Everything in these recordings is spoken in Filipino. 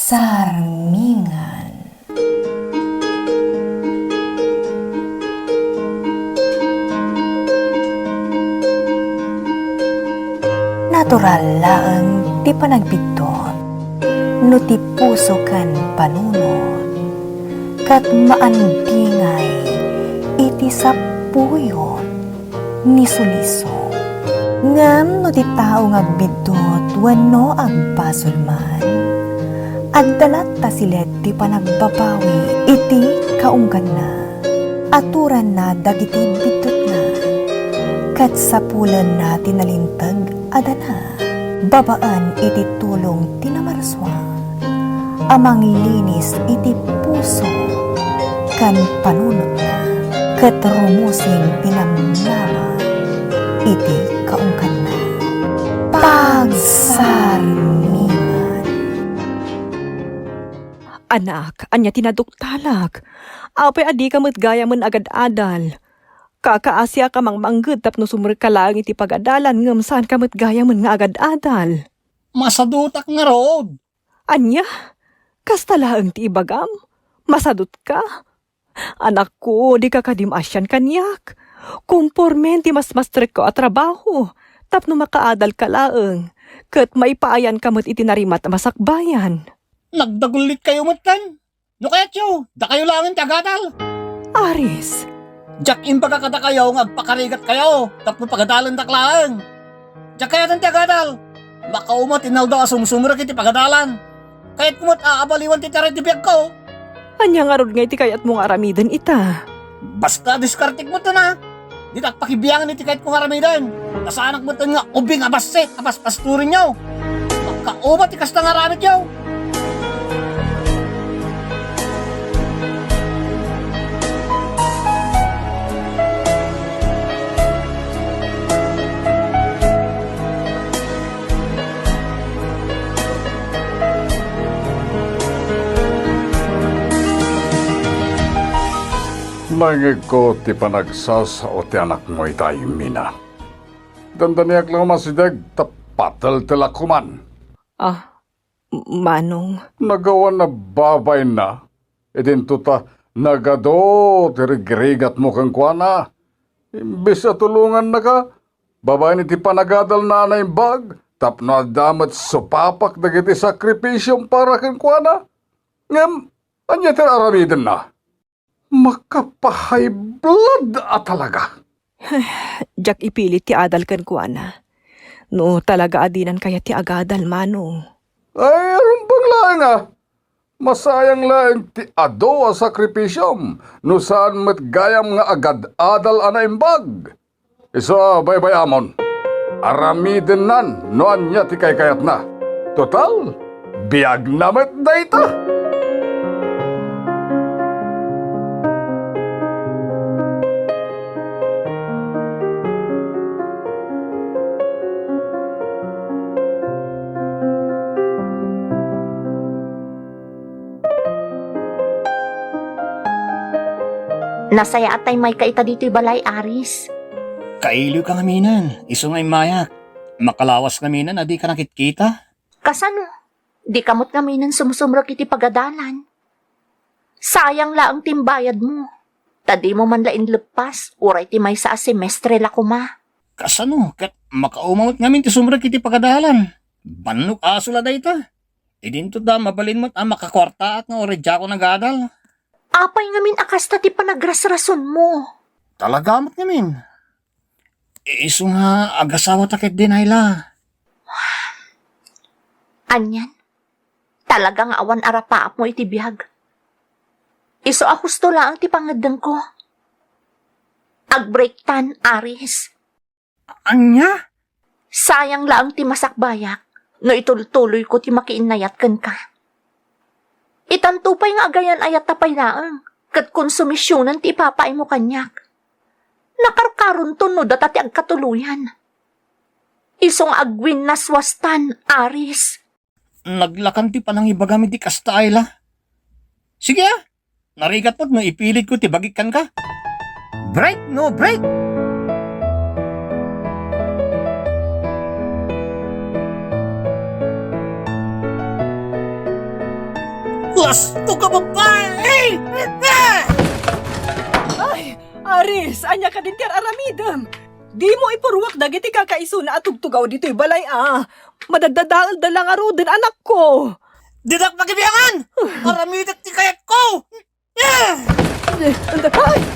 Sarmingan. Natural laeng ti panagbitot, no ti puso kan panunod, kat maandingay iti sapuyot ni suliso. Ngam no ti tao ngagbitot wano agbasulman, agdalat ta silet ti panagbabawi iti kaunggan na, aturan na dagiti bitot na, kat sapulan na tinalintag adana, babaan iti tulong tinamarswa, amang linis iti puso kan panunot na, kat rumusing tinamnama iti kaungkan na. Pagsarmingan. Anak, anya tinaduktalak. Apay adi ka gaya man agad-adal. Kakaasya ka mang manggod tapno sumur ka lang iti pagadalan ngam saan ka gaya man nga agad-adal. Masadutak nga rood. Anya, kastalaang ti ibagam. Masadot ka. Anak ko, di ka kadimasyan kanyak. Kumpormen ti mas ko at trabaho. Tapno makaadal ka laeng. Kat maipaayan ka iti narimat masakbayan. Nagdagulit kayo matan. No kaya tiyo, da kayo langin tagadal. Aris, Jack imbaga kada kayo, ngagpakarigat kayo. Tapno pagadalan daklaang. Jack kaya tan tagadal. Makaumot inalda sumsumura kiti pagadalan. Kahit kumot aabaliwan ti taray ti biyag ko. anya nga rod nga iti kayat mong aramidan ita. Basta diskartik mo to na. Di takpakibiyangan iti kahit kong aramidan. Nasaanak mo to nga ubing abasse, abas pasturin nyo. Magkaumat ikas na ngaramit nyo. Nangig ko ti panagsas o ti anak mo itay mina. Dandaniak lang masidag tapatal tila kuman. Manong. Nagawa na babay na. Edin tuta nagado ti rigrigat mo kang kuana. Imbis na tulungan na ka. Babay ni ti panagadal na anay bag. Tapno adamat supapak dagiti sakripisyong para kang kuana. Ngam, anya ti aramidan na. Makapahay blood talaga. Jak ipilit ti adal kan kuana. No talaga adinan kaya ti agadal manong. Ay, rumbang lang Masayang lang ti ado a sakripisyom. No saan met gayam nga agad-adal anaimbag. Isa baybayamon. Aramiden nan no anya ti kaykayat na. Total, biyag namet dayta. Nasaya atay may kaita dito'y balay, Aris. Kailiw ka ngaminan, iso nga'y mayak. Makalawas ngaminan, adi ka nakitkita. Kasano? Di kamot ngaminan sumusumrok iti pagadalan. Sayang laang timbayad mo. Tadi mo man lain lepas, uray ti may sa semestre la kuma. Kasano, kat makaumamot ngamin ti sumrag iti pagadalan. Banok aso la dayta. Idinto da mabalin mo't makakwarta at nga oradya ko nagadal. Apay ngamin akasta ti panagrasrason mo. Talagamot ngamin. Iso nga agasawa takit din ayla. Anyan, talagang awan arapaap mo iti biyag. Iso ahusto lang ti pangadang ko. Agbreak tan, Aris. Anya? Sayang lang ti masakbayak, no itultuloy ko ti makiinayat kan ka. Itantupay nga agayan ayat tapay laang, kat konsumisyonan ti ipapay mo kanyak. Nakarkaron to no datati agkatuluyan. Isong agwin na swastan, Aris. Naglakan ti panang ibagami ti kasta ayla. Sige narigat mo't no ipilit ko ti bagikan ka. Break no break! Lasto ka babae! Ay, Aris, anya ka din tiar aramidam. Di mo ipurwak dagiti kakaiso na atugtugaw dito'y balay Madadadaal da lang aro din anak ko. Didak magibiyangan! Maramidak ti kayat ko!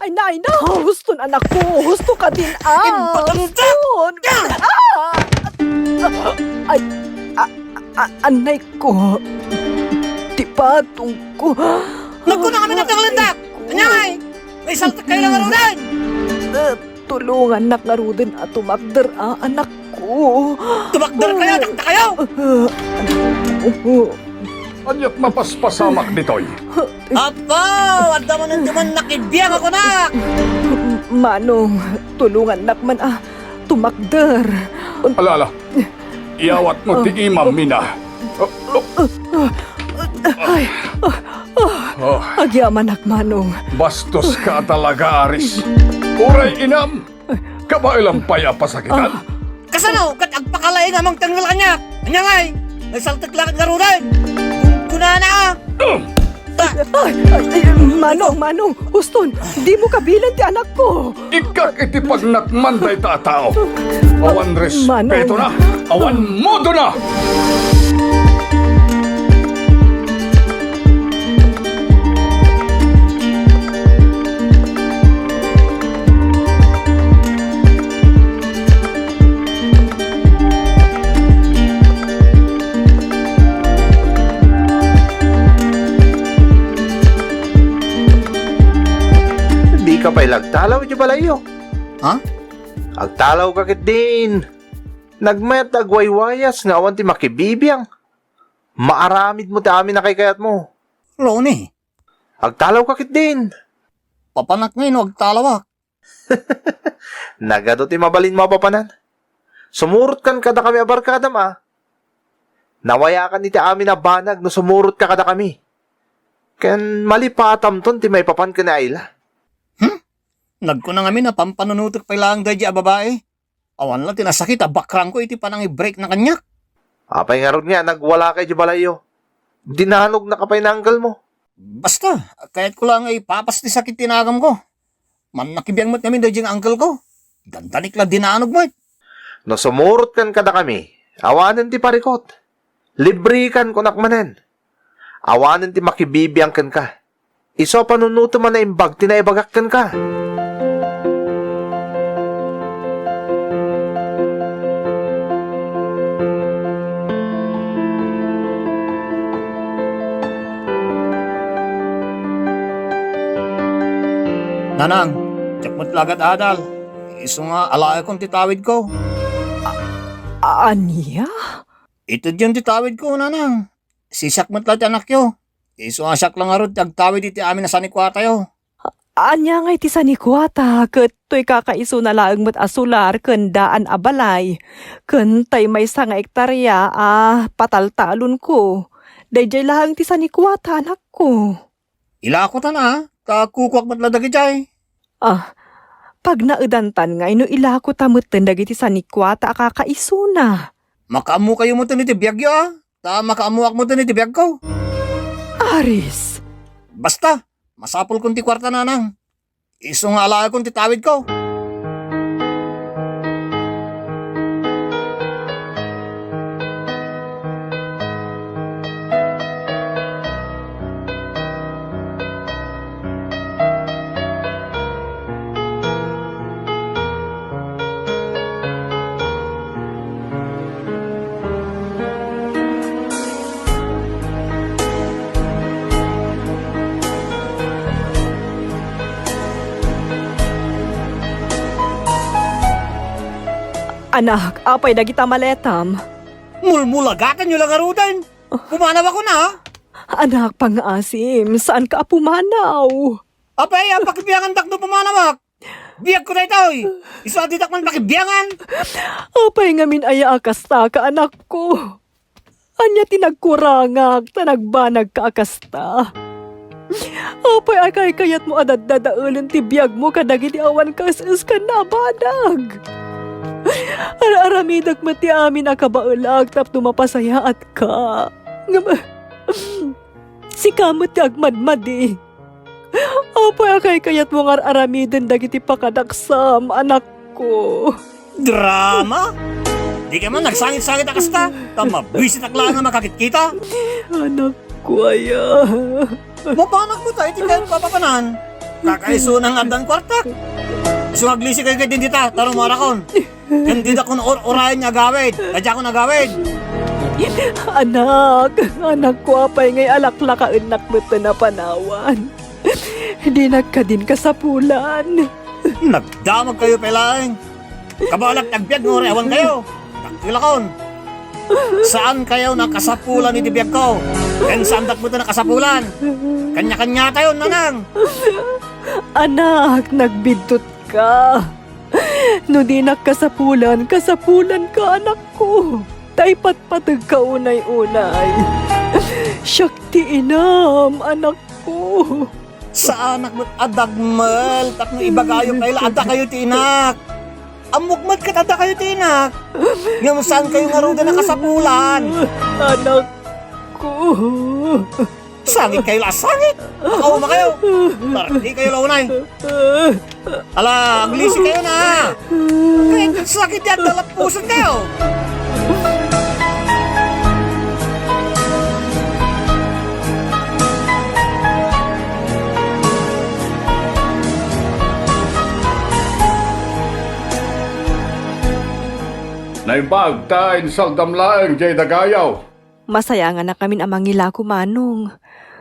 Ay, nay na! Husto anak ko! Husto ka din, Impatanda! Ay, anay ko. Di patong ko. Naku na kami nagkalindak! Anyay! May saltak kayo lang arunan! Tulungan nak narudin at tumakder, anak ko. Tumakdar kayo! Takta kayo! Anyat mapaspasamak ditoy. Apo! At naman ang duman nakibiyang ako na! Manong, tulungan nak man tumakder. Alala, iawat mo ti imam mina. Ay, Oh, agyaman nak manong. bastos ka talaga, Aris. Uray inam, kabailang paya pasakitan. Kasano? Kat agpakalaing amang tanggal kanya! Anyangay! May saltak lakad ngarunan! Kuna na! Manong, Huston, di mo kabilan ti anak ko. Ikak iti pagnakmanday ta tao. Awan respeto na, Manong. awan modo na. Di ka pa'y lagtalaw di balayo. Ha? Agtalaw ka kit din. Nagmayat agwaywayas nga awan ti makibibiyang. Maaramid mo ti amin na kay kayat mo. Loni, Agtalaw ka kit din. papanak ngayon huwag talawak. Nagado ti mabalin mo papanan. Sumurot kan kada kami abarkadam Nawayakan ni ti amin na banag no sumurot ka kada kami. Kan malipatam ton ti may papan ka na ayla. Nagkunang amin na pampanunutok pa lang dahi a babae. Awan lang tinasakit bakrang ko iti panang i-break na kanyak. Apay nga ron nga nagwala kay di balayo. Dinanog na kapay na anggal mo. Basta, kahit ko lang ay papas ti sakit tinagam ko. Man nakibiyang mo't namin dahi ang uncle ko. Gantanik lang dinanog mo. No sumurot kan kada kami, awanan ti parikot. Libre kan kunakmanan. Awanan ti makibibiyang kan ka. Iso panunuto man na imbag, tinaibagak kan ka. Nanang, tsak mo't lagat adal. Iso nga alaay kong titawid ko. Aniya? Ito diyan titawid ko, nanang. Sisak mo't lagat anak yo. Iso nga siyak lang arod, tagtawid iti amin na sanikwata yo. Anya nga iti sanikwata, ket to'y kakaiso na laang mat asular, ken daan abalay. Ken tay may nga ektarya, pataltalon ko. Dayjay lahang ti sanikwata, anak ko. Ilako ta na, kakukwak mo't ladagi jay. Pag naudantan nga, ino ilako tamutin dagiti sanikwata, kakaiso na. Makaamu kayo mo ito ni tibiyag yo Ta makaamuak mo ito ni tibiyag ko. Aris, Basta, masapol kong ti kwarta nanang. Iso nga alaay kong titawid ko. anak, apay dagita maletam. Mulmulagakan nyo lang arudan. Pumanaw ako na. Anak, pang-asim, saan ka pumanaw? Apay, pakibiyangan takdo pumanawak. Biyag ko na ito. Iso aditak man pakibiyangan. Apay ngamin aya akasta ka, anak ko. Anya tinagkurangag, tanagbanag ka akasta. Apay akay kayat mo adadadaulin ti biyag mo kadagiti awan kasas ka na banag. Aramidag mati amin akabaulag tapno mapasaya at ka. Si kamot ti agmadmadi. Apay akay kayat mo nga aramiden dagiti pakadaksam, anak ko. Drama? Di ka man nagsangit-sangit na kasta. Tama, bisit akla nga makakit-kita. Anak ko, aya. Mapanak mo tayo, di kayo papapanan. Kakaiso ng andan kwartak. Sumaglisi kayo kay dindita, tarong marakon. Hindi na kung orayan niya gawid. Kadya ko nagawid. Anak ko apay ngay alakla ka enak mo na panawan. Di nagkadin ka sa pulan. Nagdamag kayo pelaing. Kabalak nagbiag mo rewan kayo. Takilakon. Saan kayo nakasapulan ni dibiyag ko? Ken saan mo ito nakasapulan? Kanya-kanya tayo, nanang. Anak, nagbidtot ka. No di nakasapulan ka, anak ko. Tay patpatag ka unay-unay. Syakti inam, anak ko. Sa anak mo't adagmal, takno ibagayo kayo, ada kayo tinak. Amukmat ka tada kayo tinak. Ngayon saan kayo nga ruda nakasapulan? Anak ko. Sangit kayo lasangit. Makauma kayo. Hindi kayo launay. Ala, aglisi kayo na. Kaya sakit yan, dalapusan kayo. Naibag ta insaldam laeng jay dagayaw. Masaya nga na kami amang ngila ko manong.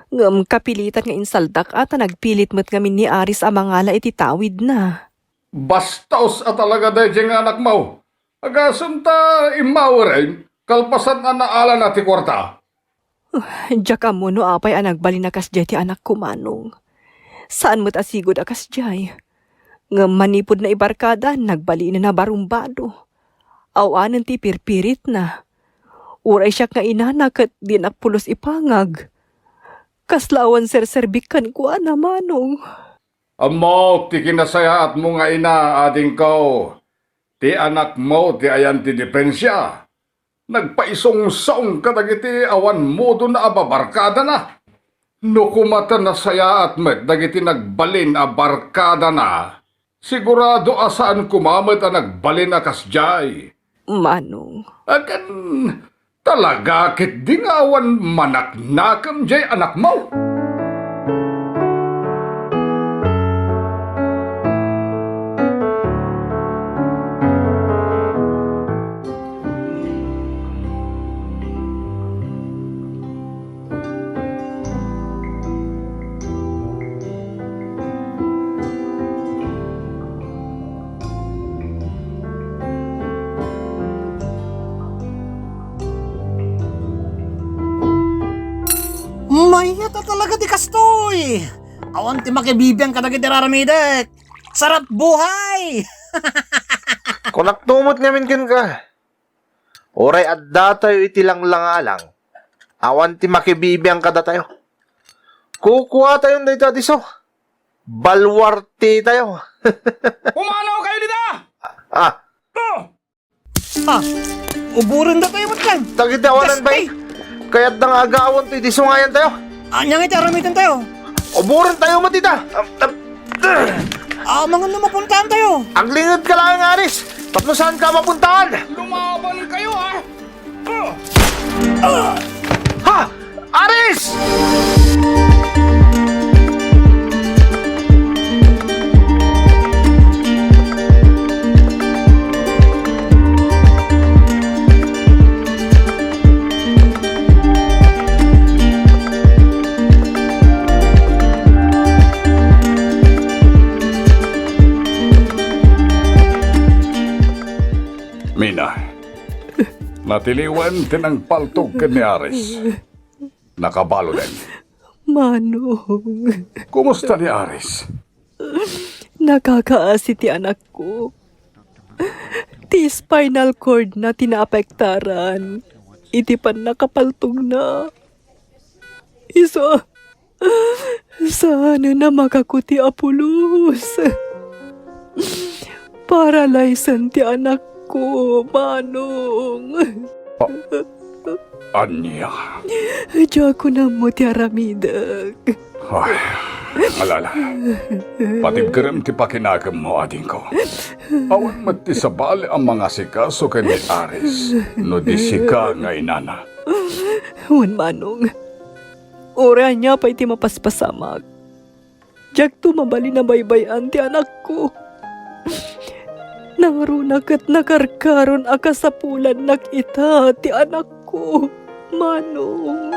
Ngam kapilitan nga insaldak at nagpilit mo't kami ni Aris amangala iti tawid na. Bastaos at talaga day jay nga anak mo. Agasun ta imawarain, kalpasan na naala na ti kwarta. Diyak mo no apay ang nagbaliнаkas jay ti anak ko manong. Saan mo't asigod akas jay? Ngam manipod na ibarkada, nagbali na barumbado. Awanan ti pirpirit na. Uray siya nga inanak at di nakpulos ipangag. Kaslawan serserbikan ko manong. Amok, ti kinasayaat mo nga ina, ading ko. Ti anak mo, ti ayan ti dipensya. Nagpaisong-song kadagiti awan mo doon na ababarkada na. No kumata na sayaat met, dagiti nagbalin abarkada na. Sigurado asaan kumamat ang nagbalin akasjay. Manong. Akan talaga kit di nga awan manaknakam jay anak mo. Mayata talaga di kastoy. Awan ti makibibiyang kadagiti raramidek. Sarap buhay. Kung naktumot ngamin kin ka. Oray adda tayo iti lang-langalang. Awan ti makibibiyang kada tayo. Kukuha tayong dito diso. Balwarte tayo. Pumanaw kayo nila! Ah, Uburin na tayo matkan. tagitawanan ba eh? Kaya't nang agawan to diso ngayon tayo. Anyang iti aramitan tayo. Uburan tayo matita. Mga lumapuntaan tayo. Ang lingad ka lang, Aris. Tapno saan ka mapuntaan? Lumaban kayo ha! Ha! Aris! Mina, natiliwan din ang paltog ka ni Aris. Nakabalo din. Manong. Kumusta ni Aris? Nakakaasi ti anak ko. Ti spinal cord na tinaapektaran. Iti pan nakapaltog na. Isa. Sana na makakuti apulos. Paralyzan ti anak ko, Manong. Anya. Diya ko na mo ti aramidak. Ay, alala. Patib ka rin ti pakinagam mo, ading ko. Awan mati sa bali ang mga sikaso kay ni Aris. No di sika nga inana. Wan manong. Ora niya pa iti mapaspasamag. Diyak tumabali na baybayan ti anak ko. Nangarunak at nakarkaron akasapulan nakita ti anak ko. Manong.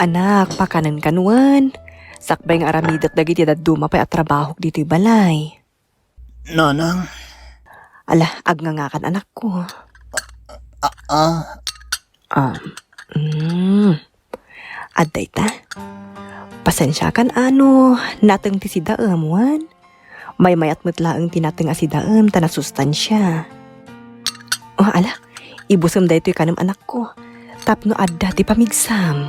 Anak, pakanan kanuan. Sakbay nga aramidak dagiti daduma pa'y at trabaho dito'y balay. Nanang, Ala, agngangakan anak ko. Aday ta. Pasensya kan nateng ti si daem wan. May mayat metlaeng tinateng a si daem ta nasustansya. Ala, ibusem da ito'y kanam anak ko. Tapno adda ti pamigsam.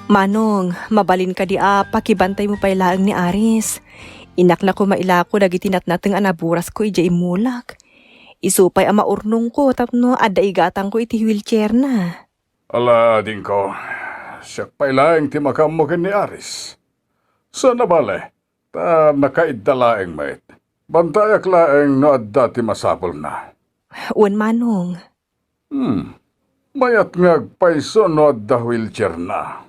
Manong, mabalin ka di pakibantay mo pa ilaang ni Aris. Inakla ko mailako dagiti natnateng anaburas ko ija imulak. Isupay ama urnong ko tapno adda igatang ko iti wheelchair na. Ala, ading ko. Siya pailaeng ti makam mo ken ni Aris. Sana bale, ta nakaidalaeng mait. Bantayak laeng no adda ti masapol na. Uwan manong. Mayat ngagpaiso no adda wheelchair na.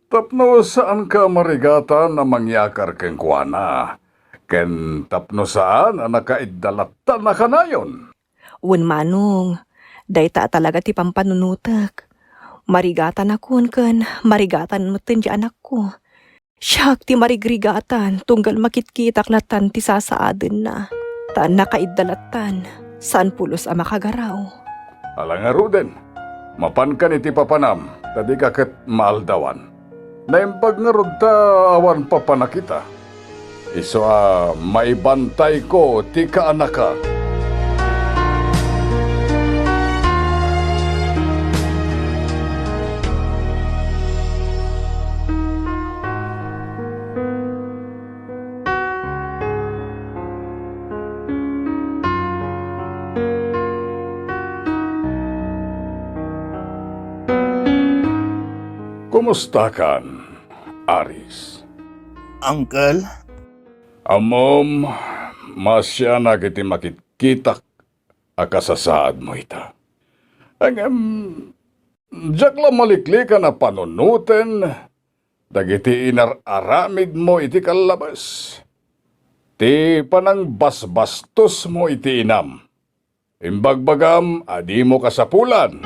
Tapno saan ka marigata na mangyakar keng kuana? Ken tapno saan ang nakaidalata na kanayon? Uwan manong. Dayta talaga ti pampanunutak. Marigatan akon ken marigatan mo ti anak ko. Siyak ti marigrigatan tunggal makitkitak latan ti sasaaden na. Ta nakaidalatan. Saan pulos ang makagaraw? Alangaro din. Mapan ka ni ti papanam, tadi ka ket maaldawan. Naimbag nga rod ta awan pa panakita. Iso maibantay ko ti kaanaka. Kumusta kan, Aris? Uncle, Amom, masya na kiti makitkitak akasasaad mo ita. Ang diyak lang malikli ka na panunuten, dagiti inararamid mo iti kalabas. Ti panang basbastos mo iti inam. Imbagbagam, adi mo kasapulan.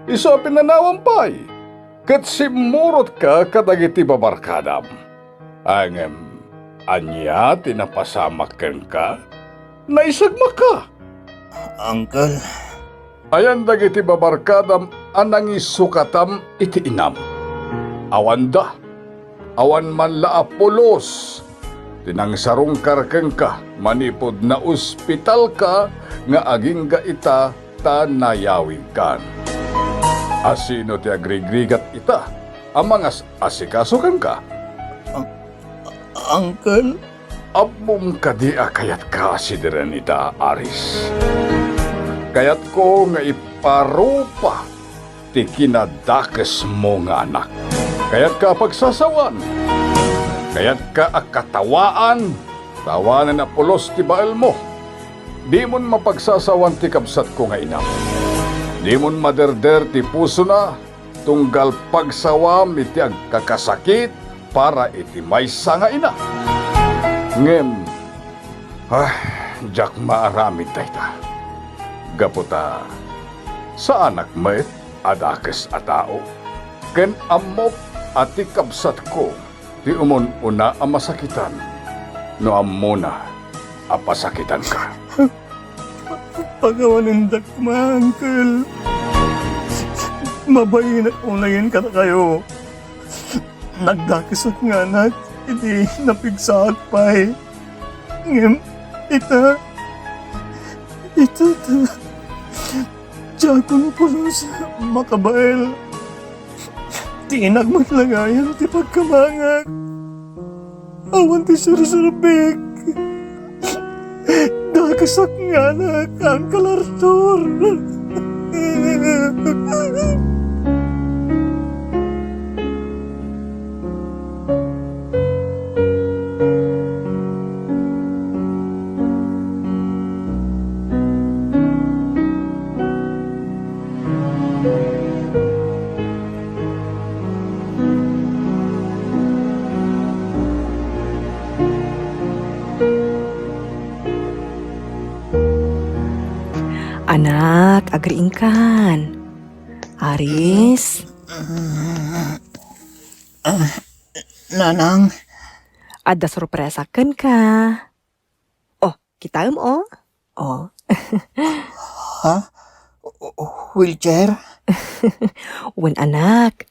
Iso pinanawampay. Kat simurot ka kadagiti babarkadam. Ang anya tinapasamakan ka, naisagma ka. Uncle, Ayan dagiti babarkadam anang isukatam iti inam. Awanda, awan man laapulos. Tinang sarungkar keng ka, manipod na ospital ka, nga aging ga ita tanayawig kan. Asino ti agrigrigat ita, ang mga asikasukan ka. Uncle, Abom kadi kayat ka asidiran ita, Aris. Kayat ko nga iparupa ti kinadakes mo nga anak. Kayat ka pagsasawan. Kaya't ka akatawaan, tawanan na pulos ti baal mo. Di mon mapagsasawan ti kabsat ko nga ina. Di mon maderder ti puso na, tunggal pagsawam iti agkakasakit para iti maysa nga ina. Ngem, jak maaramid dayta. Gaputa, sa anak met, adakes a tao. Ken amok at ti kabsat ko, ti umon una ang masakitan. No amuna, apasakitan ka. Pagawanindak ma, Uncle. Mabayin at unayin ka na kayo. Nagdakisak nga anak, hindi napigsaak pa eh. Ngem, ita, Jakon pulos, makabael. Tinag matlagayan ti pagkamangak. Awan ti surusurubik. Dakasak nga anak, Uncle Arthur. Anak, agriing kan. Aris, Nanang, ada sorpresa kan ka. Oh, kita oh. Oh, wheelchair? wen anak.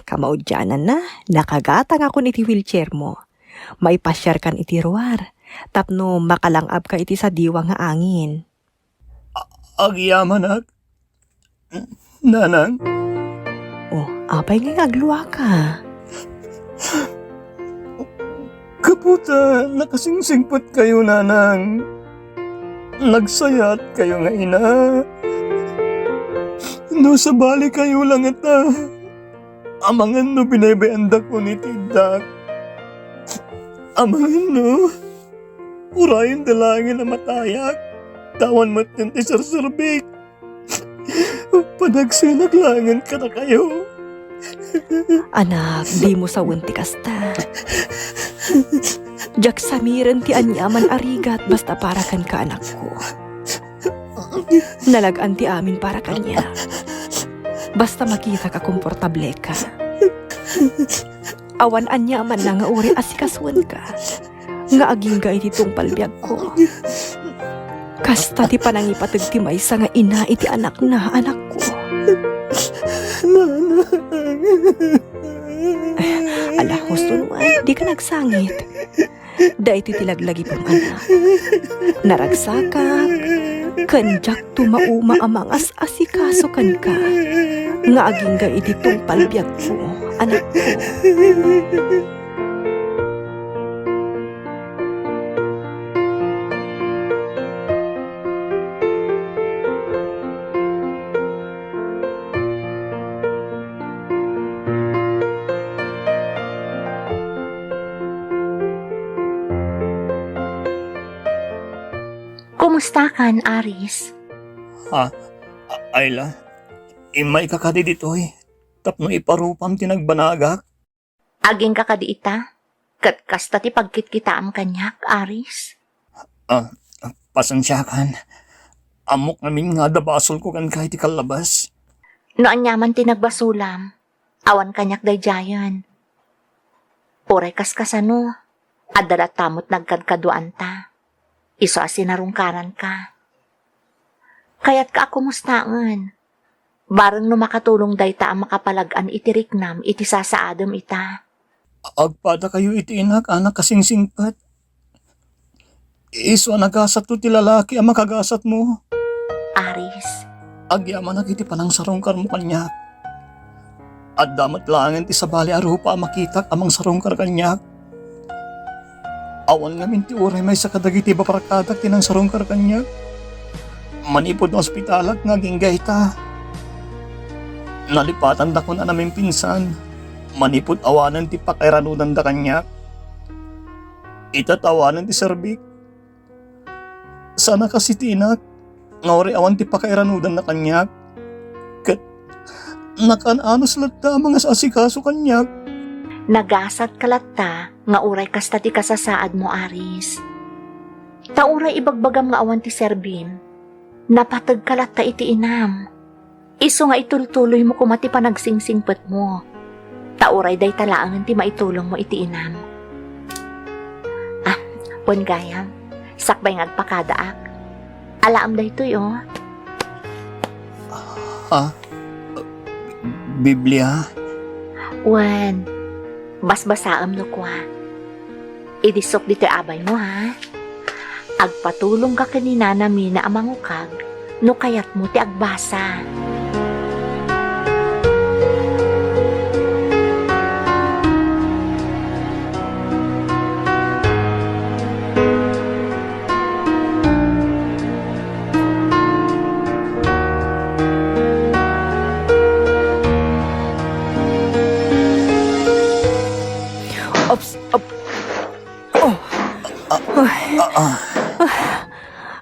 Kamaudyanan na, nakagatang ako iti wheelchair mo. May pasyar kan iti ruar. Tapno makalangab ka iti sa diwa nga angin. Agyaman ak. Nanang, Oh, apay nga agluwa ka. kaputa, nakasingsingpot kayo, nanang. Nagsayat kayo nga ina. No, sa bali kayo lang ata. Amangan no, binabayandak ko ni Tidak. Amangan no, urayin dalangin na matayak. Tawan mo ti sarsurbik. Panagsinaglangan ka na kayo. Anak, di mo sa ti kasta. Jak samiren ti anyaman arigat basta para kan ka anak ko. Nalagaan ti amin para kanya. Basta makita ka komportable ka. Awan anyaman na nga uri asikasuan ka. Nga aging ga iti palbiag ko. Kasta ti panangipatag ti maysa nga ina iti anak na anak ko. Ala, husto naman, di ka nagsangit. Da iti tilaglagi pong anak. Naragsakak, kanjak tumauma amang asikaso kan ka. Nga aging ga iti palbiag ko, anak ko. Kumusta kan, Aris? Ayla, imay kakadi dito eh. Tapno iparupam tinagbanagak. Aging ka kadi ita? Kat kasta ti pagkitkitaam kanyak, Aris? Pasensyakan. Amok namin nga dabasol ko kan kahit ikalabas. No anyaman ti nagbasulam, awan kanyak dayjayan. Oray kaskasano, adalat tamot nagkadkaduan ta. Iso asinarungkaran ka. Kaya't ka akumustaan. Barang no makatulong dayta ang makapalagan itiriknam iti sasaadam ita. Agpada kayo iti inak, anak kasingsingpat. Iso nagasat to ti lalaki ang makagasat mo. Aris, Agyaman na kiti panang sarungkar mo kanyak. At damat langan ti sabali arupa makitak amang sarungkar kanyak. Awan nga minti uray may sa kadagiti baparakadak tinang sarungkar kanyak. Manipod ng ospitalak nga ginggay ta. Nalipatan da ko na namin pinsan. Manipod awanan ti pakairanudan da kanyak. Itatawanan ti Sir Vic. Sana kasi tinak, nga ori awan ti pakairanudan na kanyak. Kat, nakananos latta mga sasikaso kanyak. Nagasat kalatta nga uray kasta ti kasasaad mo, Aris. Tauray ibagbagam nga awan ti Sir Bim. Napatag kalatta iti inam. Iso nga itultuloy mo kumati panagsingsingpet mo. Tauray day talaangan ti maitulong mo iti inam. Pon gayam, sakbay ngagpakadaak. Alaam da ito'y Biblia? Wan, basbasaam no kwa. Idisok dito abay mo ha. Agpatulong ka kanina namin na amangukag, no kayat mo ti agbasa. Ops, op. Oh.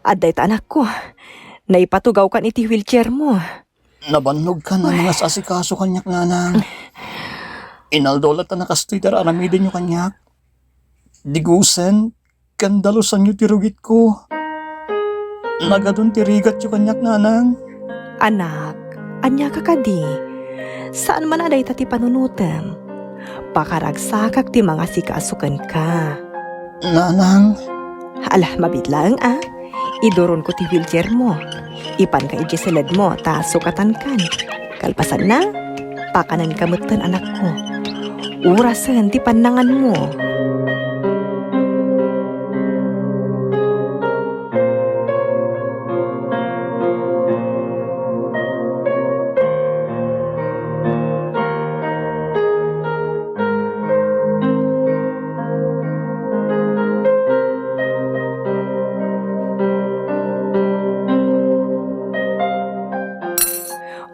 Aday ta anak ko. Naipatugaw kan iti wheelchair mo. Nabannog ka na mga sasikaso kanyak nanang. Inaldolat na nakastoy tara aramidin nyo kanyak. Digusen, kandalusan nyo tirugit ko. Nagadun tirigat nyo kanyak nanang. Anak, anya ka kadi. Saan man aday ta ti panunutem? Pakaragsakak ti mga sikasukan ka. Nanang, Alah, mabitlang Idoron ko ti wheelchair mo. Ipan ka ijiseled mo, ta sukatan kan. Kalpasan na, pakanan kamutan anak ko. Urasan ti panangan mo.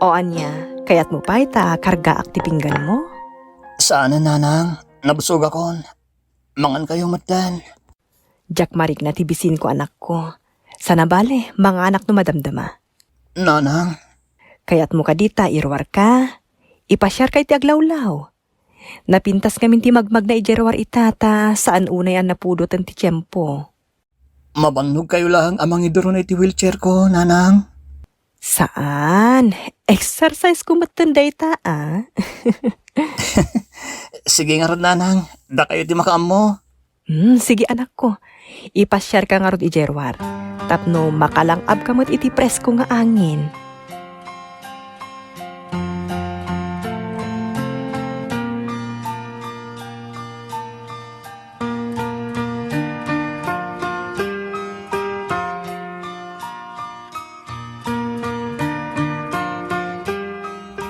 O anya, kayat mo pa ita karga ak ti pinggan mo? sana nanang, nabusog akon. Mangan kayo matan. Jack marik na tibisin ko anak ko. Sana bale, mga anak no madamdama. Nanang, Kayat mo ka dita, irwar ka. Ipasyar ka iti aglawlaw. Napintas kami ti magmag na ijerwar itata saan unay ang napudot ang ti tiyempo. mabannog kayo lang amang iduro na iti wheelchair ko, nanang. Saan? Exercise kumatanda ita Sige nga ron, nanang. Da kayo ti makaam mo. Sige anak ko. Ipasyar ka nga ron ijerwar. Tapno makalangab kamot iti presko nga angin.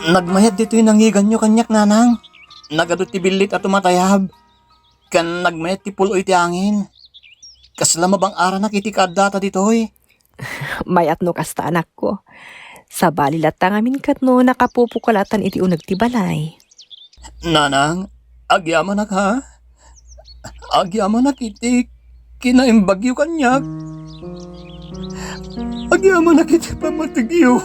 Nagmayad dito yung nangigan nyo kanyak, nanang. Nagadot ti bilit at tumatayab. Kan nagmayad ti pulo iti angin. Kasla mabang ara na kiti kadata ditoy. Mayat no kasta anak ko. Sa balilat tangamin kat no nakapupukalatan iti unag ti balay. Nanang, agyaman nak ha? Agyaman nak iti kinaimbagyo kanyak. Agyaman nak iti pamatigyo.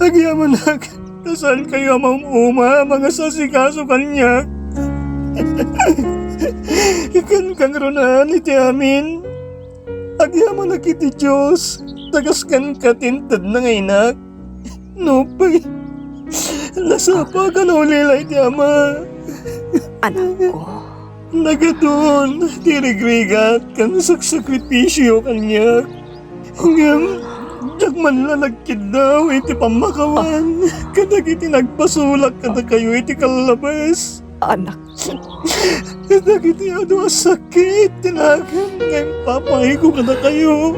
Agyaman nak, tasal kayo mamuma mga sasikaso kanyak. Ikan kang ronan iti amin. Agyaman nak iti Diyos, tagaskan katintad na ngaynak. Nupay, nasapa ka na ulila iti ama. Anak ko. Nagadun, tirigrigat kan saksakripisyo kanyak. Ngam, dagman lalagkid daw iti pamakawan. Kadag iti nagpasulak kada kayo iti kalabas. Anak ko. Kadag iti ado sakit, tinagan ngayon papay ko kada kayo.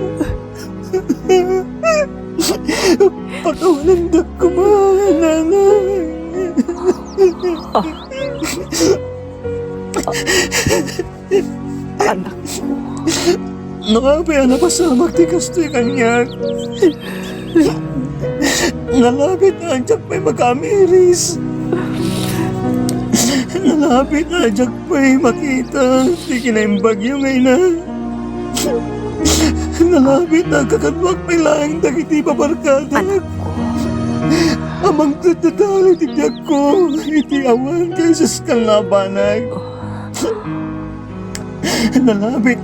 Pakawanan dak ko nanay. Anak ko. Nakapaya na pasamak ti kastoy kanyak. Nalapit na ang tiyak may magkamiris. Nalapit na Jack pa'y makita. Di kinaimbagyo ngayon na. Nalapit na kakatwag pa'y lang dagiti pabarkada. Anak ko, Amang tatatali ti Jack ko. Iti awan kay sus kang nabanag. Nalapit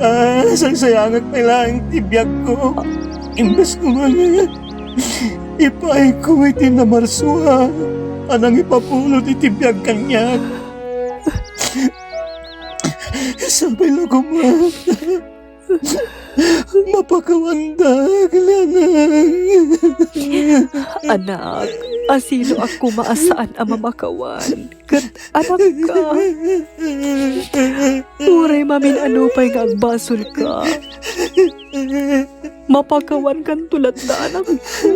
saysayangag pa'y lang ti biyag ko. Imbes ko nga ipay ko iti namarsuha. Anang ipapulot iti biyag kanya. Sabay lang kumata. Mapakawandag lanang. Anak, asino ako maasaan ang mamakawan? Kat anak ka. Uray mamin ano pa'y nga agbasol ka. Mapakawan kan tulad na anak ko.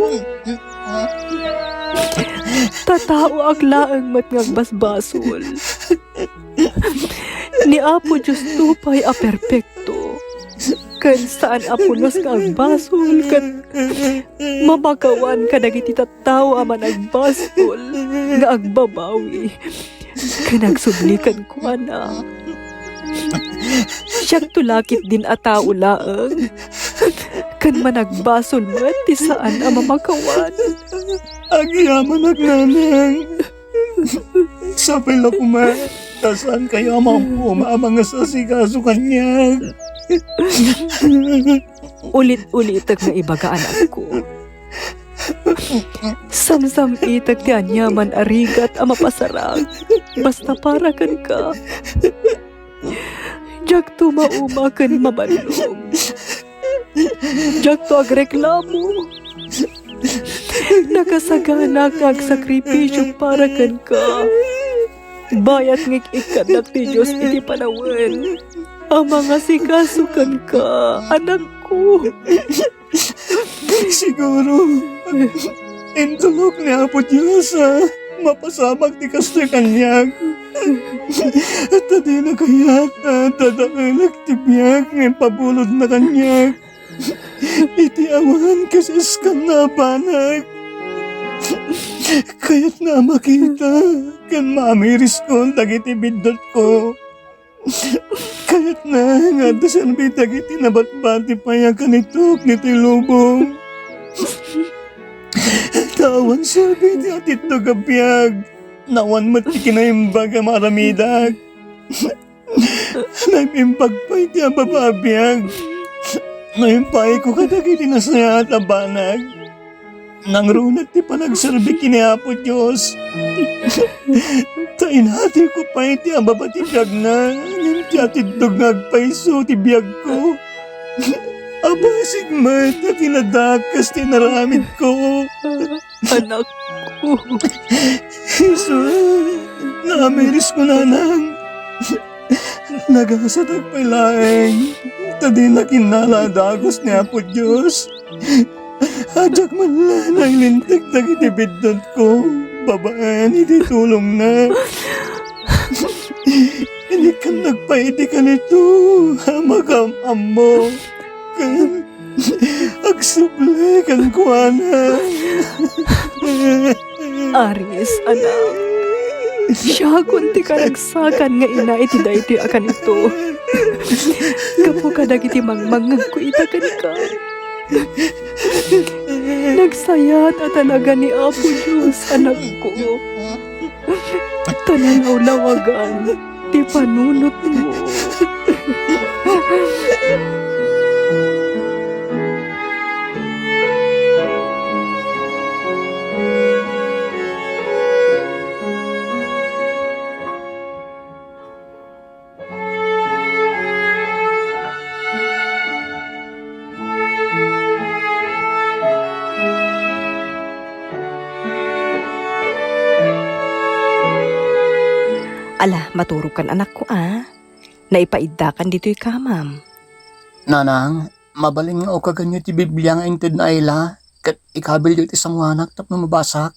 Tatao ang laang mat ngagbasbasol. Ni Apo Diyos tupay a perpekto. Kan saan apunos nga agbasol, kan mapakawan ka dagiti tattao aman agbasol, nga agbabawi. Kan agsublikan ko anak. Siyak tulakit din a tao laang. Kan managbasol man, ti saan ang mamakawan. Agyaman nanang. Sabay lang Saan kayo mga sasikaso kanya? Ulit-ulit nga ibaga anak ko. Samsam itag ti anyaman arigat ang mapasarag. Basta para kan ka. Diyak to mauma kan mabalog. Diyak to agreklamo. Nakasagana kag sakripisyo para kan ka. Bayat ngik ikanak ti Diyos iti panawen. Ang mga sikasukan ka, anak ko. Siguro, intulog ni Apo Diyos mapasamag ti kastoy kanyag. At tadi na kayat tadakilag ti biyag ng pabulod na kanyag. Iti awan kasis ka na banag. Kaya't na makita kan mamiris ko dagiti bidot ko. Kaya't na nga dasan bitagiti nabatbati paya kanitok ni tilubong. Tawan sabi ti atito gabiyag. Nawan mat ti kinaimbag ang maramidag. Naimbag pa iti ang bababiyag. Naimpay ko kadagiti nasaya at abanag. Nang runat ti panagserbi kini Apo Diyos. Tainati ko pa iti ang babatibiyag na. Ti atidog ngagpaiso ti biyag ko. Abasig mat na kinadakas ti naramid ko. Anak ko. Iso, naamiris ko na nang. Nagasatag pa'y laeng. Tadi na kinaladagos ni Apo Diyos. Adyak man lang nailintag dagiti bidot ko. Babaan, hindi tulong na. Hindi ka nagpaiti ka nito. Hamagam mo. Kan, agsubli kan kuwana. Aris, anak. Siya kunti ka nagsakan nga ina iti dayti akan ito. Kapo ka dagiti mangmangag ko ita ka. Nagsayat at talaga ni Apo Diyos, anak ko. Tananaw-lawagan, di panunot mo. Ala, maturukan anak ko Naipaiddakan dito'y kamam. Nanang, mabalin nga o kaganyo ti Biblia nga inted na ayla. Kat ikabil yung isang wanak tapno mabasak.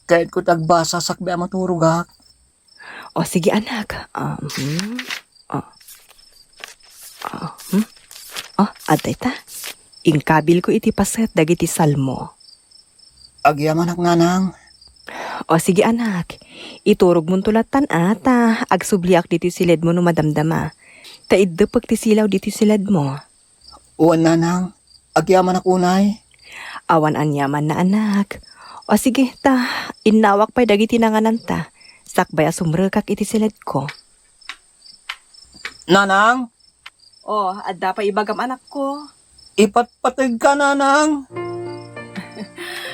Kahit ko tagbasa sakbi ang maturugak. O sige anak. Aday ta. Ingkabil ko iti paset dagiti salmo. Agyaman ak nanang. O sige anak, iturog mong tulatan ata, agsubliak dito silid mo no madamdama. Taidapag ti silaw dito silid mo. Uwan nanang, agyaman ako nay. Awan anyaman na anak. O sige ta, inawak pa'y dagiti nanganan ta. Sakbay asumrekak iti silid ko. Nanang, O, adda pa ibagam anak ko. ipatpatag ka nanang.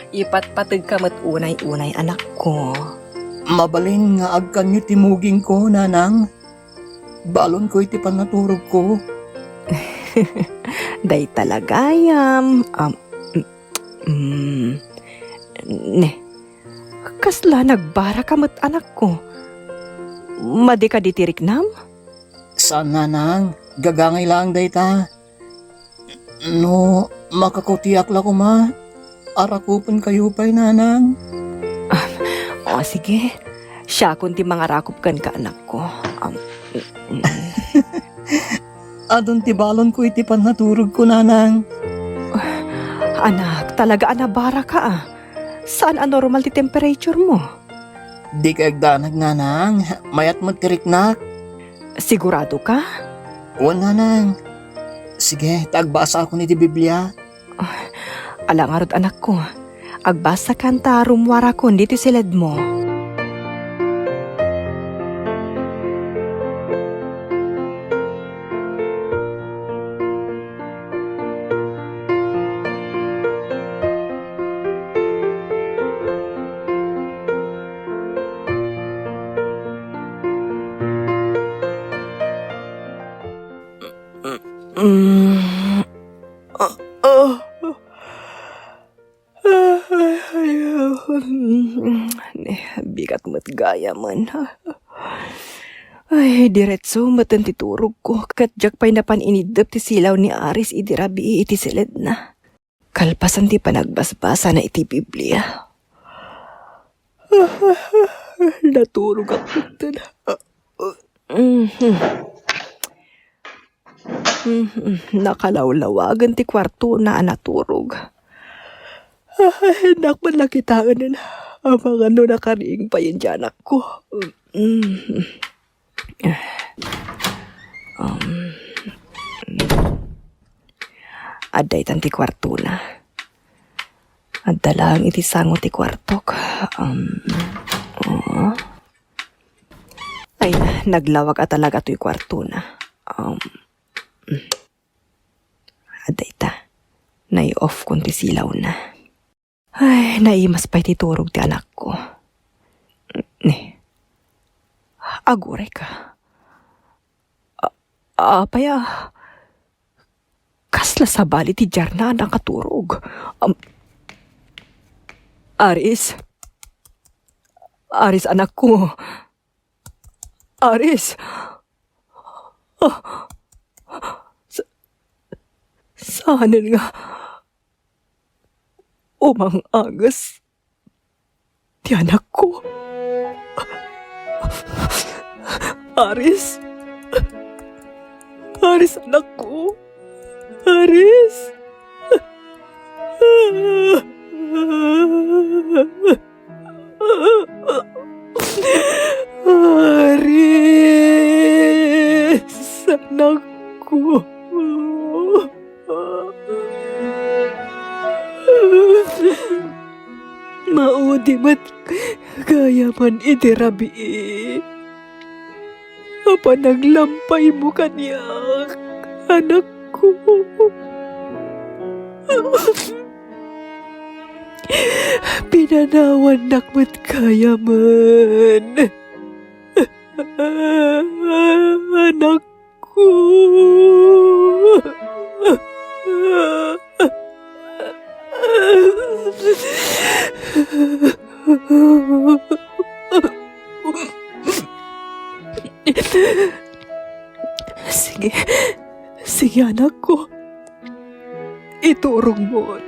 Ipatpatag ka mat unay-unay anak ko. Mabalin nga agkan nyo timuging ko nanang. Balon ko iti panaturog ko. Day talagayam. Ne. Kasla nagbara ka mat anak ko. Madi ka ditirik nam? Saan nanang, gagangay lang dayta. No, makakutiak la ko ma. Arakupan kayo pa'y nanang. O sige. Siya kunti mga rakop kan ka anak ko. Adon ti balon ko iti panaturog ko nanang. Anak, talaga anabara ka ah. Saan ang normal ti temperature mo? Di ka agdanag nanang, mayat mo tiriknak. Sigurado ka? Uwan nanang. Sige, tagbasa ako ni ti Biblia. Alangarod anak ko. Agbasa kanta rumwara ko dito silid mo. Bigat mo't gaya man. Ay, diretso matan titurog ko. Katjak pa'y napan inidap ti silaw ni Aris idirabi iti silid na. Kalpasan ti panagbasbasa na iti Biblia. Naturog ako tan. Nakalawlawagan ti kwarto na naturog. Hendak man lakitaan na ang mga nakariing pa yun dyan ako. Aday tan ti kwarto na. Adda lang iti sango ti kwartok. Ay, naglawag at talaga to'y kwarto na. Aday ta. Nai-off kong ti silaw na. Ay, naimas pa'y titurog ti anak ko. Ne. Agure ka. Apaya. Kasla sa bali ti Jarna ang katurog. Aris. Aris, anak ko. Aris. Saanin nga umang agas ti anak ko. Aris. Aris, anak ko. Aris. Aris, anak ko. Maudi mat gaya man itirabi. Apa naglampay mo kanyak, anak ko. Pinanawan nakmat kaya man. Anak ko. Sige. Sige, anak ko. Iturong mo.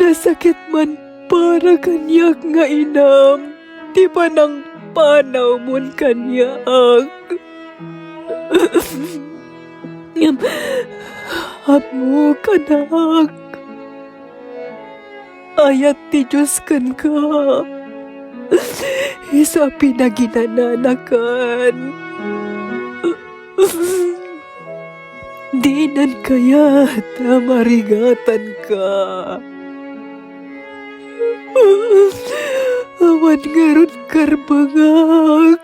Nasakit man para kanyak nga inam. Di pa nang panaw mon kanyak. Amo kanak. ayat ti Diyos kan ka. Isa pinaginananakan. Di nan kaya marigatan ka. Awan ngarun karbangag.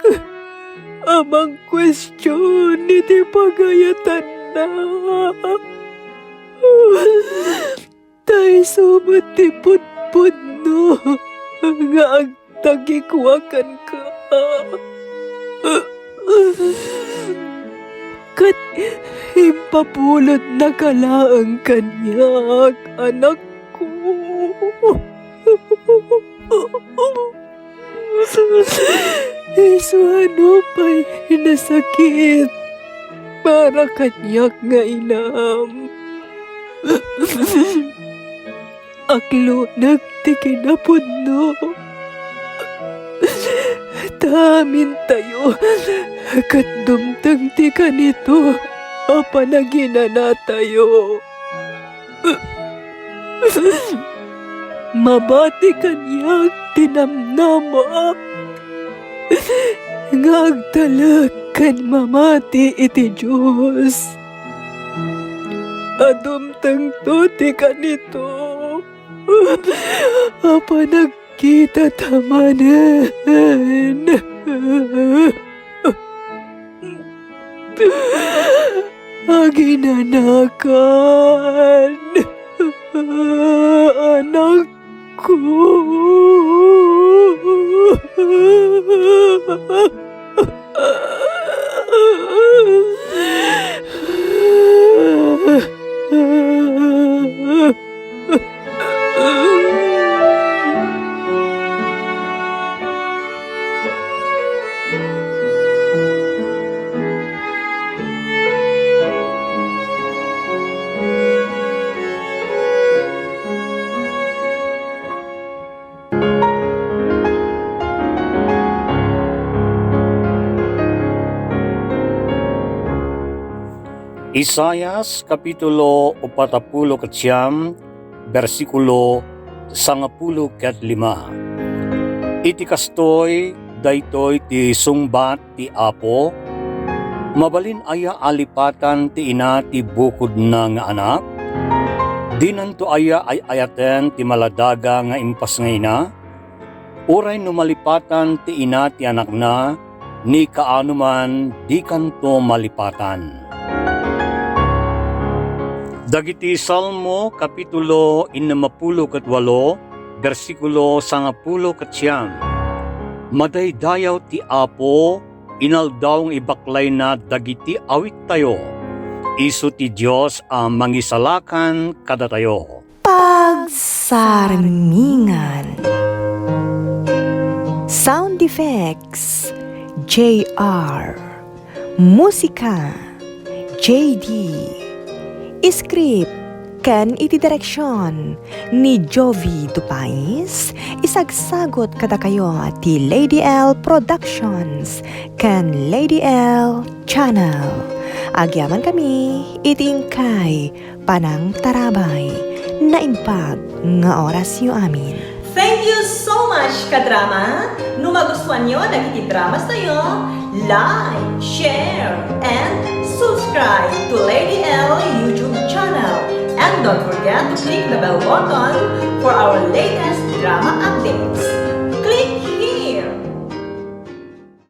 Amang question iti pagayatan na. Tay sumot ti putpudno nga agtagikwakan ka. Kat impapulot na kalaang kanyak, anak ko. Isu ano pa'y nasakit para kanyak nga inam. Aklo nagtikinapod no. Tamin tayo kat dumtang ti kanito apanaginana tayo. Mabati kanyak tinamnama ngagtalag kan mamati iti Diyos. Adumtang to ti kanito apanagkita tamanan. Aginanakan anak ko. Isayas Kapitulo 49, versikulo 15. Iti kastoy, daytoy ti sungbat ti Apo, mabalin aya alipatan ti ina ti bukod na nga anak, dinanto aya ay ayaten ti maladaga nga impas nga ina, uray numalipatan ti ina ti anak na, ni kaano man di kanto malipatan. Dagiti Salmo Kapitulo 68, versikulo 19. Madaydayaw ti Apo, inaldawng ibaklay na dagiti awit tayo. Isu ti Diyos ang mangisalakan kada tayo. Pagsarmingan. Sound effects, JR. Musika, JD. Script ken iti direksyon ni Jovi Dupais, isagsagot kada kayo ti Lady L Productions ken Lady L Channel. Agyaman kami itingkay panang tarabay na impag nga oras yu amin. Thank you so much, kadrama! No magustuhan nyo nagiti dramas tayo, like, share, and subscribe to Lady L YouTube channel. And don't forget to click the bell button for our latest drama updates.